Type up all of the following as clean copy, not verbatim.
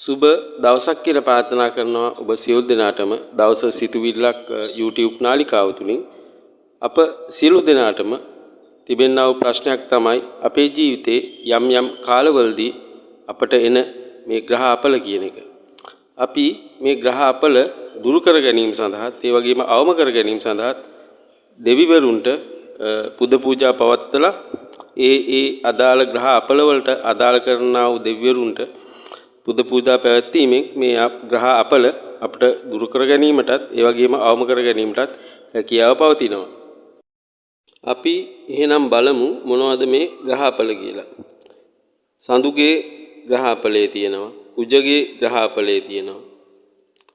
සුබ දවසක් කියලා ප්‍රාර්ථනා කරනවා ඔබ සියලු දෙනාටම දවස සිතුවිල්ලක් YouTube නාලිකාව තුලින් අප සියලු දෙනාටම තිබෙනා වූ ප්‍රශ්නයක් තමයි අපේ ජීවිතේ යම් යම් කාලවලදී අපට එන මේ ග්‍රහ අපල කියන එක. අපි මේ ග්‍රහ අපල දුරු කර ගැනීම සඳහා ඒ වගේම අවම කර ගැනීම සඳහා දෙවිවරුන්ට පුද පූජා පවත්වලා ඒ අදාළ ග්‍රහ අපල වලට අදාළ කරනා වූ දෙවිවරුන්ට පුද පූජා පැවැත්වීමෙන් මේ ග්‍රහ අපල අපට දුරු කර ගැනීමටත් ඒ වගේම අවම කර ගැනීමටත් හැකියාව පවතිනවා. අපි එහෙනම් බලමු මොනවද මේ ග්‍රහ අපල කියලා. සඳුගේ ග්‍රහ අපලේ තියෙනවා, කුජගේ ග්‍රහ අපලේ තියෙනවා,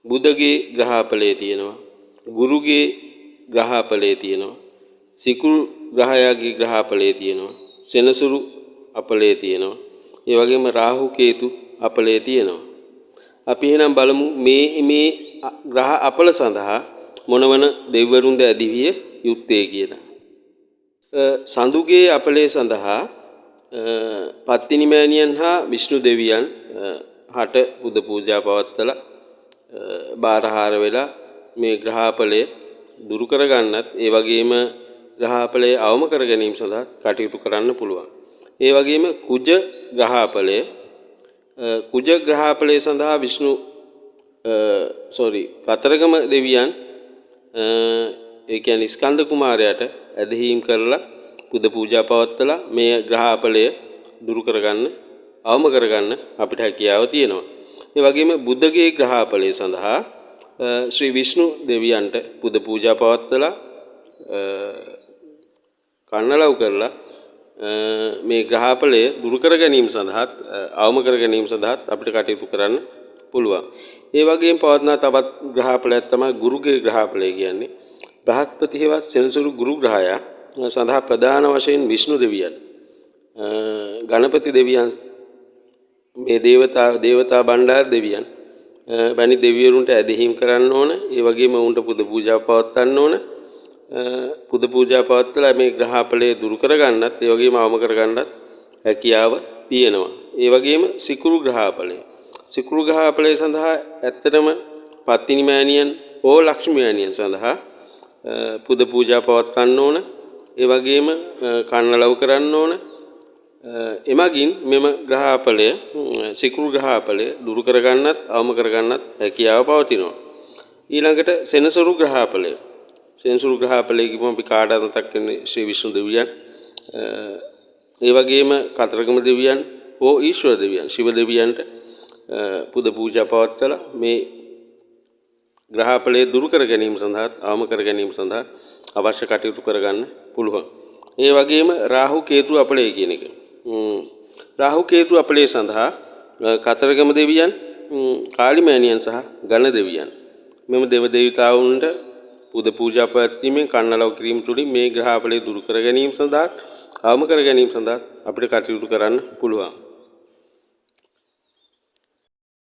බුධගේ ග්‍රහ අපලේ තියෙනවා, ගුරුගේ ග්‍රහ අපලේ තියෙනවා, සිකුරු ග්‍රහයාගේ ග්‍රහ අපලේ තියෙනවා, සෙනසුරු අපලේ තියෙනවා, ඒ වගේම රාහු කේතු අපලේ තියෙනවා. අපි එහෙනම් බලමු මේ ග්‍රහ අපල සඳහා මොනවන දෙවිවරුන්ද ඇදිවිය යුත්තේ කියලා. සඳුගේ අපලේ සඳහා පත්තිනි මෑණියන් හා විෂ්ණු දෙවියන් හට පුද පූජා පවත්වලා බාරහාර වෙලා මේ ග්‍රහ අපලය දුරු කරගන්නත් ඒ වගේම ග්‍රහ අපලය අවම කර ගැනීම සඳහා කටයුතු කරන්න පුළුවන්. ඒ වගේම කුජ ග්‍රහ අපලය කුජ ග්‍රහ අපලය සඳහා කතරගම දෙවියන් ඒ කියන්නේ ස්කන්ධ කුමාරයාට ඇදහිීම් කරලා පුද පූජා පවත්වලා මේ ග්‍රහ අපලය දුරු කරගන්න අවම කරගන්න අපිට හැකියාව තියෙනවා. ඒ වගේම බුද්ධගේ ග්‍රහ අපලය සඳහා ශ්‍රී විෂ්ණු දෙවියන්ට පුද පූජා පවත්වලා කන්නලව් කරලා මේ ග්‍රහ අපලය දුරු කර ගැනීම සඳහාත් අවම කර ගැනීම සඳහාත් අපිට කටයුතු කරන්න පුළුවන්. ඒ වගේම පවත්නා තවත් ග්‍රහ අපලයක් තමයි ගුරුගේ ග්‍රහ අපලය කියන්නේ. බ්‍රහස්පති හේවත් සෙනසුරු ගුරු ග්‍රහයා සඳහා ප්‍රධාන වශයෙන් විෂ්ණු දෙවියන්, ගණපති දෙවියන්, මේ දේවතා බණ්ඩාර දෙවියන් වැනි දෙවිවරුන්ට ඇදහිීම් කරන්න ඕන. ඒ වගේම උන්ට පුද පූජා පවත්වන්න ඕන. පුද පූජා පවත්වලා මේ ග්‍රහ අපලය දුරු කරගන්නත් ඒ වගේම අවම කරගන්නත් හැකියාව තියෙනවා. ඒ වගේම සිකුරු ග්‍රහ අපලය. සිකුරු ග්‍රහ අපලය සඳහා ඇත්තටම පත්තිනි මෑණියන් හෝ ලක්ෂ්මී මෑණියන් සඳහා පුද පූජා පවත්වන්න ඕන. ඒ වගේම කන්නලව් කරන්න ඕන. එමගින් මෙම ග්‍රහ අපලය සිකුරු ග්‍රහ අපලය දුරු කරගන්නත් අවම කරගන්නත් හැකියාව පවතිනවා. ඊළඟට සෙනසුරු ග්‍රහ අපලය. සෙනසුරු ග්‍රහ අපලය කිව්වම අපි කාටද මතක් වෙන්නේ? ශ්‍රී විෂ්ණු දෙවියන්. ඒ වගේම කතරගම දෙවියන් හෝ ඊශ්වර දෙවියන් ශිව දෙවියන්ට පුද පූජා පවත්වලා මේ ග්‍රහ අපලය දුරු කර ගැනීම සඳහා අවම කර ගැනීම සඳහා අවශ්‍ය කටයුතු කරගන්න පුළුවන්. ඒ වගේම රාහු කේතු අපලය කියන එක. රාහු කේතු අපලය සඳහා කතරගම දෙවියන්, කාලි මෑණියන් සහ ගණ දෙවියන් මෙම දේව දේවතාවුන්ට පුද පූජා පැවැත්වීමෙන් කන්නලව් කිරීම තුළින් මේ ග්‍රහ අපලය දුරු කර ගැනීම සඳහා අවම කර ගැනීම සඳහා අපිට කටයුතු කරන්න පුළුවන්.